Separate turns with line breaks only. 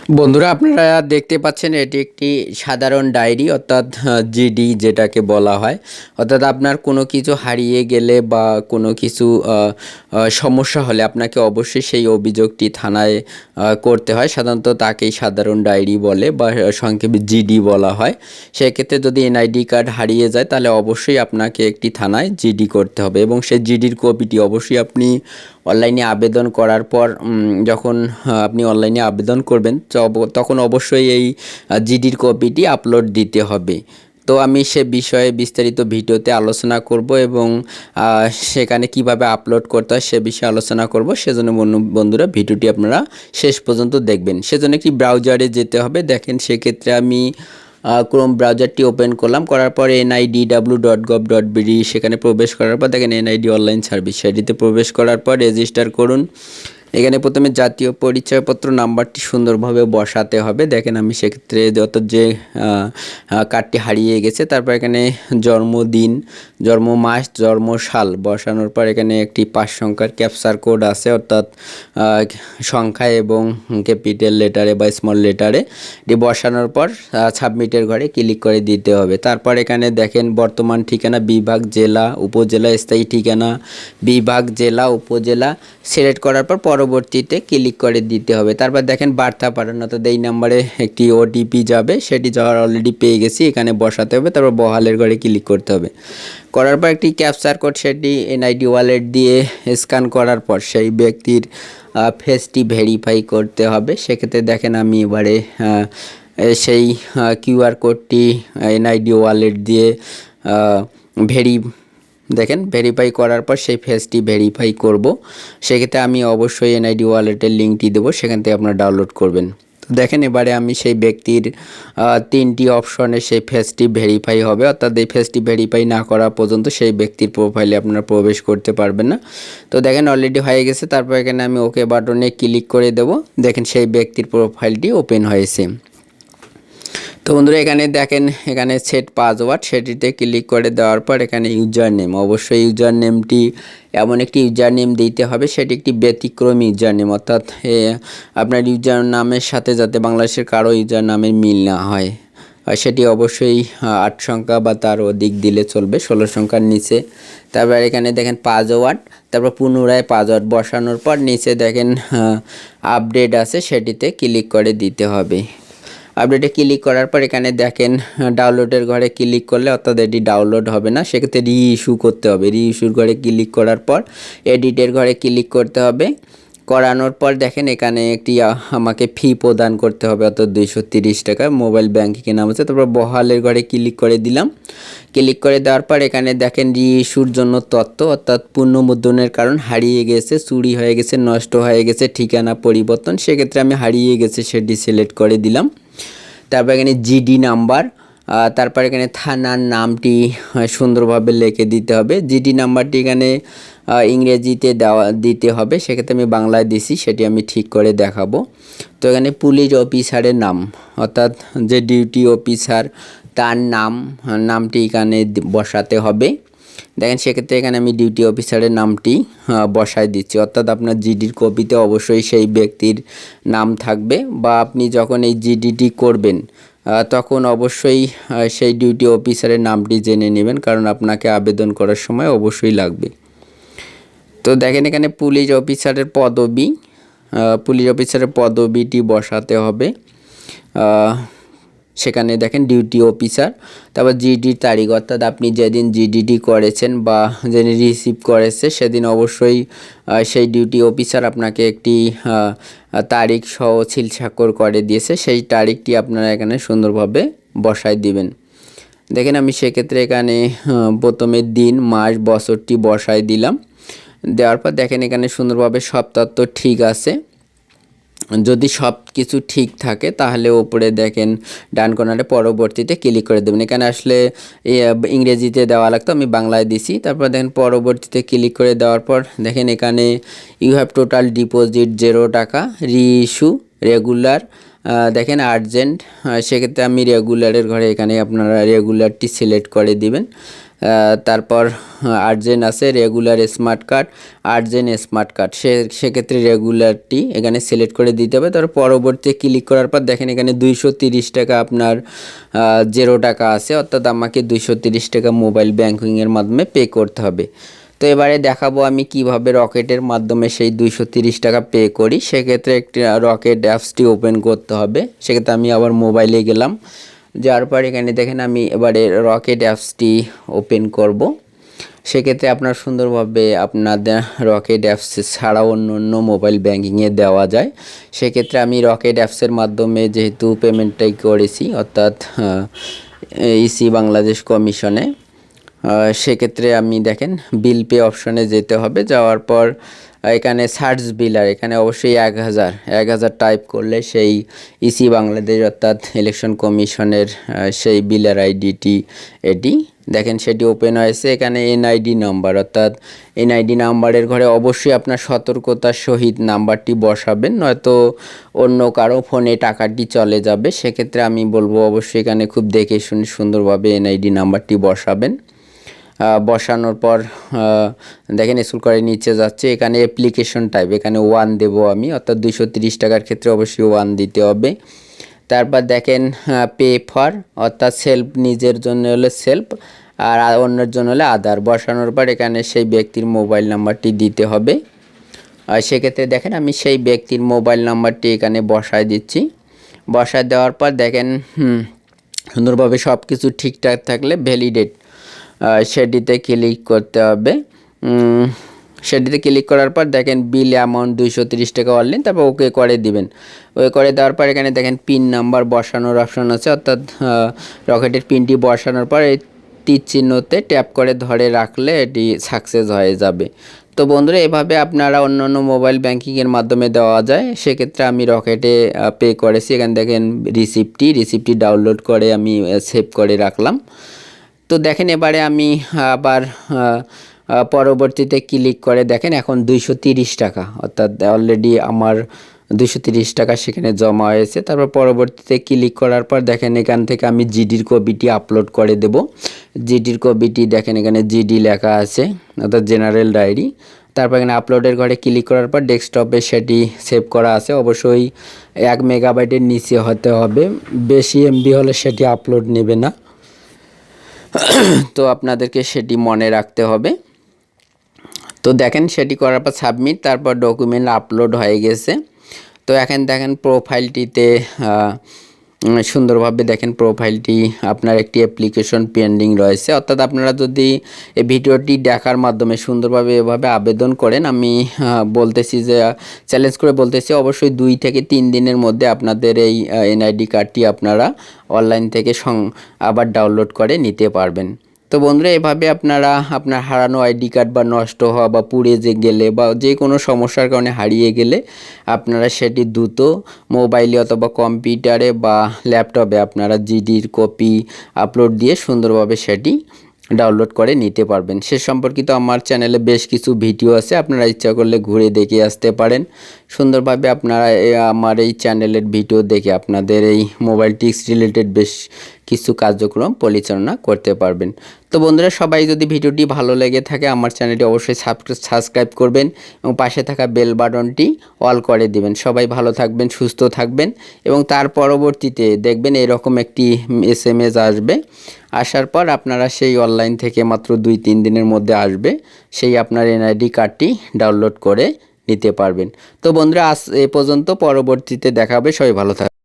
বন্ধুরা আপনারা দেখতে পাচ্ছেন এটি একটি সাধারণ ডায়েরি অর্থাৎ জিডি যেটাকে বলা হয়। অর্থাৎ আপনার কোনো কিছু হারিয়ে গেলে বা কোনো কিছু সমস্যা হলে আপনাকে অবশ্যই সেই অভিযোগটি থানায় করতে হয়। সাধারণত তাকেই সাধারণ ডায়েরি বলে বা সংক্ষেপে জিডি বলা হয়। সেক্ষেত্রে যদি এনআইডি কার্ড হারিয়ে যায় তাহলে অবশ্যই আপনাকে একটি থানায় জিডি করতে হবে এবং সেই জিডির কপিটি অবশ্যই আপনি অনলাইনে আবেদন করার পর যখন আপনি অনলাইনে আবেদন করবেন তখন অবশ্যই এই জিডির কপিটি আপলোড দিতে হবে। তো আমি সে বিষয়ে বিস্তারিত ভিডিওতে আলোচনা করব এবং সেখানে কিভাবে আপলোড করতে হয় সে বিষয়ে আলোচনা করব। সেজন্য বন্ধুরা ভিডিওটি আপনারা শেষ পর্যন্ত দেখবেন। সেজন্য একটি ব্রাউজারে যেতে হবে। দেখেন সেক্ষেত্রে আমি ক্রোম ব্রাউজারটি ওপেন করলাম, করার পর nidw.gov.bd সেখানে প্রবেশ করার পর দেখেন এনআইডি অনলাইন সার্ভিস সেটিতে প্রবেশ করার পর রেজিস্টার করুন। এখানে প্রথমে জাতীয় পরিচয়পত্র নাম্বারটি সুন্দরভাবে বসাতে হবে। দেখেন আমি সেক্ষেত্রে যত যে কার্ডটি হারিয়ে গেছে, তারপর এখানে জন্মদিন, জন্ম মাস, জন্ম সাল বসানোর পর এখানে একটি 5 সংখ্যার ক্যাপচার কোড আছে, অর্থাৎ সংখ্যা এবং ক্যাপিটাল লেটারে বা স্মল লেটারে এটি বসানোর পর সাবমিটের ঘরে ক্লিক করে দিতে হবে। তারপর এখানে দেখেন বর্তমান ঠিকানা, বিভাগ, জেলা, উপজেলা, স্থায়ী ঠিকানা, বিভাগ, জেলা, উপজেলা সিলেক্ট করার পর পরবর্তীতে ক্লিক করে দিতে হবে। তারপর দেখেন বার্তা পাঠানো, অর্থাৎ এই নাম্বারে একটি ওটিপি যাবে, সেটি যাওয়ার অলরেডি পেয়ে গেছি, এখানে বসাতে হবে। তারপর বহালের ঘরে ক্লিক করতে হবে। করার পর একটি ক্যাপচার কোড সেটি এনআইডি ওয়ালেট দিয়ে স্ক্যান করার পর সেই ব্যক্তির ফেসটি ভেরিফাই করতে হবে। সেক্ষেত্রে দেখেন আমি এবারে সেই কিউআর কোডটি এনআইডি ওয়ালেট দিয়ে দেখেন ভেরিফাই করার পর সেই ফেসটি ভেরিফাই করব। সেক্ষেত্রে আমি অবশ্যই এনআইডি ওয়ালেটের লিঙ্কটি দেবো, সেখান থেকে আপনারা ডাউনলোড করবেন। তো দেখেন এবারে আমি সেই ব্যক্তির 3টি অপশনে সেই ফেসটি ভেরিফাই হবে, অর্থাৎ এই ফেসটি ভেরিফাই না করা পর্যন্ত সেই ব্যক্তির প্রোফাইলে আপনারা প্রবেশ করতে পারবেন না। তো দেখেন অলরেডি হয়ে গেছে। তারপর এখানে আমি ওকে বাটনে ক্লিক করে দেব। দেখেন সেই ব্যক্তির প্রোফাইলটি ওপেন হয়েছে। তো বন্ধুরা এখানে দেখেন এখানে সেট পাসওয়ার্ড সেটিতে ক্লিক করে দেওয়ার পর এখানে ইউজার নেম, অবশ্যই ইউজার নেমটি এমন একটি ইউজার নেম দিতে হবে সেটি একটি ব্যতিক্রমী ইউজার নেম, অর্থাৎ আপনার ইউজার নামের সাথে যাতে বাংলাদেশের কারো ইউজার নামের মিল না হয়, সেটি অবশ্যই 8 সংখ্যা বা তার অধিক দিলে চলবে, 16 সংখ্যার নিচে। তারপর এখানে দেখেন পাসওয়ার্ড, তারপর পুনরায় পাসওয়ার্ড বসানোর পর নিচে দেখেন আপডেট আছে, সেটিতে ক্লিক করে দিতে হবে। আপডেটে ক্লিক করার পর এখানে দেখেন ডাউনলোডের ঘরে ক্লিক করলে অর্থাৎ এটি ডাউনলোড হবে না, সেক্ষেত্রে রিইস্যু করতে হবে। রিইস্যুর ঘরে ক্লিক করার পর এডিটের ঘরে ক্লিক করতে হবে। করানোর পর দেখেন এখানে একটি আমাকে ফি প্রদান করতে হবে, অর্থাৎ 230 টাকা। মোবাইল ব্যাঙ্কিংয়ে নাম আছে, তারপর বহালের ঘরে ক্লিক করে দিলাম। ক্লিক করে দেওয়ার পর এখানে দেখেন রিইস্যুর জন্য তথ্য, অর্থাৎ পুনর্মুদ্রণের কারণ হারিয়ে গেছে, চুরি হয়ে গেছে, নষ্ট হয়ে গেছে, ঠিকানা পরিবর্তন, সেক্ষেত্রে আমি হারিয়ে গেছে সেটি সিলেক্ট করে দিলাম। তারপর এখানে জিডি নাম্বার, তারপর এখানে থানার নামটি সুন্দরভাবে লিখে দিতে হবে। জিডি নাম্বারটি এখানে ইংরেজিতে দিতে হবে, সেক্ষেত্রে আমি বাংলায় দিছি, সেটি আমি ঠিক করে দেখাবো। তো এখানে পুলিশ অফিসারের নাম, অর্থাৎ যে ডিউটি অফিসার তার নামটি এখানে বসাতে হবে। দেখেন সেক্ষেত্রে এখানে আমি ডিউটি অফিসারের নামটি বসায় দিচ্ছি, অর্থাৎ আপনার জিডির কপিতে অবশ্যই সেই ব্যক্তির নাম থাকবে, বা আপনি যখন এই জিডিটি করবেন তখন অবশ্যই সেই ডিউটি অফিসারের নামটি জেনে নেবেন, কারণ আপনাকে আবেদন করার সময় অবশ্যই লাগবে। তো দেখেন এখানে পুলিশ অফিসারের পদবিটি বসাতে হবে। সেখানে দেখেন ডিউটি অফিসার, তারপর জিডির তারিখ, অর্থাৎ আপনি যেদিন জিডিটি করেছেন বা যেদিন রিসিভ করেছে সেদিন অবশ্যই সেই ডিউটি অফিসার আপনাকে একটি তারিখ সহ সিল স্বাক্ষর করে দিয়েছে, সেই তারিখটি আপনারা এখানে সুন্দরভাবে বসায় দিবেন। দেখেন আমি সেক্ষেত্রে এখানে প্রথমে দিন, মাস, বছরটি বসায় দিলাম। দেওয়ার পর দেখেন এখানে সুন্দরভাবে সব তথ্য ঠিক আছে। যদি সব কিছু ঠিক থাকে তাহলে ওপরে দেখেন ডান কর্নারে পরবর্তীতে ক্লিক করে দেবেন। এখানে আসলে ইংরেজিতে দেওয়া লাগতো, আমি বাংলায় দিছি। তারপর দেখেন পরবর্তীতে ক্লিক করে দেওয়ার পর দেখেন এখানে ইউ হ্যাভ টোটাল ডিপোজিট 0 টাকা, রিইস্যু, রেগুলার, দেখেন আর্জেন্ট, সেক্ষেত্রে আমি রেগুলারের ঘরে এখানে আপনারা রেগুলারটি সিলেক্ট করে দিবেন। তারপর আর্জেন্ট আছে regular smart card, urgent smart card, সেক্ষেত্রে রেগুলারটি এখানে সিলেক্ট করে দিতে হবে। তারপর পরবর্তী ক্লিক করার পর দেখেন এখানে 230 টাকা আপনার 0 টাকা আছে, অর্থাৎ আমাকে 230 টাকা মোবাইল ব্যাংকিংয়ের মাধ্যমে পে করতে হবে। তো এবারে দেখাবো আমি কিভাবে রকেটের মাধ্যমে সেই 230 টাকা পে করি। সেক্ষেত্রে একটি রকেট অ্যাপসটি ওপেন করতে হবে। সেক্ষেত্রে আমি আবার মোবাইলে গেলাম, যাওয়ার পর এখানে দেখেন আমি এবারে রকেট অ্যাপসটি ওপেন করব। সেক্ষেত্রে আপনার সুন্দরভাবে আপনাদের রকেট অ্যাপস ছাড়াও অন্য মোবাইল ব্যাঙ্কিংয়ে দেওয়া যায়। সেক্ষেত্রে আমি রকেট অ্যাপসের মাধ্যমে যেহেতু পেমেন্টটাই করেছি, অর্থাৎ ইসি বাংলাদেশ কমিশনে, সেক্ষেত্রে আমি দেখেন বিল পে অপশনে যেতে হবে। যাওয়ার পর এখানে সার্চ বিলার, এখানে অবশ্যই 1000 টাইপ করলে সেই ইসি বাংলাদেশ অর্থাৎ ইলেকশন কমিশনের সেই বিলার আইডিটি এটি দেখেন সেটি ওপেন হয়েছে। এখানে এনআইডি নাম্বার, অর্থাৎ এনআইডি নাম্বারের ঘরে অবশ্যই আপনার সতর্কতার সহিত নাম্বারটি বসাবেন, নয়তো অন্য কারো ফোনে টাকাটি চলে যাবে। সেক্ষেত্রে আমি বলবো অবশ্যই এখানে খুব দেখে শুনে সুন্দরভাবে এনআইডি নাম্বারটি বসাবেন। বসানোর পর দেখেন স্ক্রল করে নিচে যাচ্ছে, এখানে অ্যাপ্লিকেশন টাইপ, এখানে 1 দেবো আমি, অর্থাৎ 230 টাকার ক্ষেত্রে অবশ্যই 1 দিতে হবে। তারপর দেখেন পে ফর, অর্থাৎ সেলফ, নিজের জন্য হলে সেলফ আর অন্যের জন্য হলে আদার। বসানোর পর এখানে সেই ব্যক্তির মোবাইল নাম্বারটি দিতে হবে। আর সেক্ষেত্রে দেখেন আমি সেই ব্যক্তির মোবাইল নাম্বারটি এখানে বসায় দিচ্ছি। বসায় দেওয়ার পর দেখেন সুন্দরভাবে সব কিছু ঠিকঠাক থাকলে ভ্যালিডেট সেটিতে ক্লিক করতে হবে। সেটিতে ক্লিক করার পর দেখেন বিল অ্যামাউন্ট 230 টাকা অনলাইন, তারপর ওকে করে দিবেন। ওকে করে দেওয়ার পর এখানে দেখেন পিন নাম্বার বসানোর অপশন আছে, অর্থাৎ রকেটের পিনটি বসানোর পর এই তীর চিহ্নতে ট্যাপ করে ধরে রাখলে এটি সাকসেস হয়ে যাবে। তো বন্ধুরা, এভাবে আপনারা অন্যান্য মোবাইল ব্যাংকিংয়ের মাধ্যমে দেওয়া যায়। সেক্ষেত্রে আমি রকেটে পে করেছি। এখানে দেখেন রিসিপ্টটি ডাউনলোড করে আমি সেভ করে রাখলাম। তো দেখেন এবারে আমি আবার পরবর্তীতে ক্লিক করে দেখেন এখন 230 টাকা, অর্থাৎ অলরেডি আমার 230 টাকা সেখানে জমা হয়েছে। তারপর পরবর্তীতে ক্লিক করার পর দেখেন এখান থেকে আমি জিডির কপিটি আপলোড করে দেব। জিডির কপিটি দেখেন এখানে জিডি লেখা আছে, অর্থাৎ জেনারেল ডায়েরি। তারপর এখানে আপলোডের ঘরে ক্লিক করার পর ডেস্কটপে সেটি সেভ করা আছে। অবশ্যই 1 মেগাবাইটের নিচে হতে হবে, বেশি এমবি হলে সেটি আপলোড নেবে না। তো আপনাদেরকে সেটি মনে রাখতে হবে। তো দেখেন সেটি করার পর সাবমিট, তারপর ডকুমেন্ট আপলোড হয়ে গেছে। তো এখন দেখেন প্রোফাইলটিতে সুন্দরভাবে দেখেন প্রোফাইলটি আপনার একটি অ্যাপ্লিকেশন পেন্ডিং রয়েছে, অর্থাৎ আপনারা যদি এই ভিডিওটি দেখার মাধ্যমে সুন্দরভাবে এভাবে আবেদন করেন, আমি বলতেছি যে চ্যালেঞ্জ করে বলতেছি অবশ্যই 2 থেকে 3 দিনের মধ্যে আপনাদের এই এনআইডি কার্ডটি আপনারা অনলাইন থেকে আবার ডাউনলোড করে নিতে পারবেন। তো বন্ধুরা, এভাবে আপনারা আপনার হারানো আইডি কার্ড বা নষ্ট হওয়া বা পুড়ে গেলে বা যে কোনো সমস্যার কারণে হারিয়ে গেলে আপনারা সেটি দ্রুত মোবাইলে অথবা কম্পিউটারে বা ল্যাপটপে আপনারা জিডির কপি আপলোড দিয়ে সুন্দরভাবে সেটি ডাউনলোড করে নিতে পারবেন। সে সম্পর্কিত আমার চ্যানেলে বেশ কিছু ভিডিও আছে, আপনারা ইচ্ছা করলে ঘুরে দেখে আসতে পারেন। সুন্দরভাবে আপনারা আমার এই চ্যানেলের ভিডিও দেখে আপনাদের এই মোবাইল টিক্স রিলেটেড বেশ কিছু কার্যক্রম পরিচালনা করতে পারবেন। তো বন্ধুরা, সবাই যদি ভিডিওটি ভালো লেগে থাকে আমার চ্যানেলটি অবশ্যই সাবস্ক্রাইব করবেন এবং পাশে থাকা বেল বাটনটি অল করে দিবেন। সবাই ভালো থাকবেন, সুস্থ থাকবেন এবং তার পরবর্তীতে দেখবেন এরকম একটি SMS আসবে। আসার পর আপনারা সেই অনলাইন থেকে মাত্র 2-3 দিনের মধ্যে আসবে, সেই আপনার এনআইডি কার্ডটি ডাউনলোড করে নিতে পারবেন। তো বন্ধুরা, আজ এ পর্যন্ত, পরবর্তীতে দেখা হবে। সবাই ভালো থাকবেন।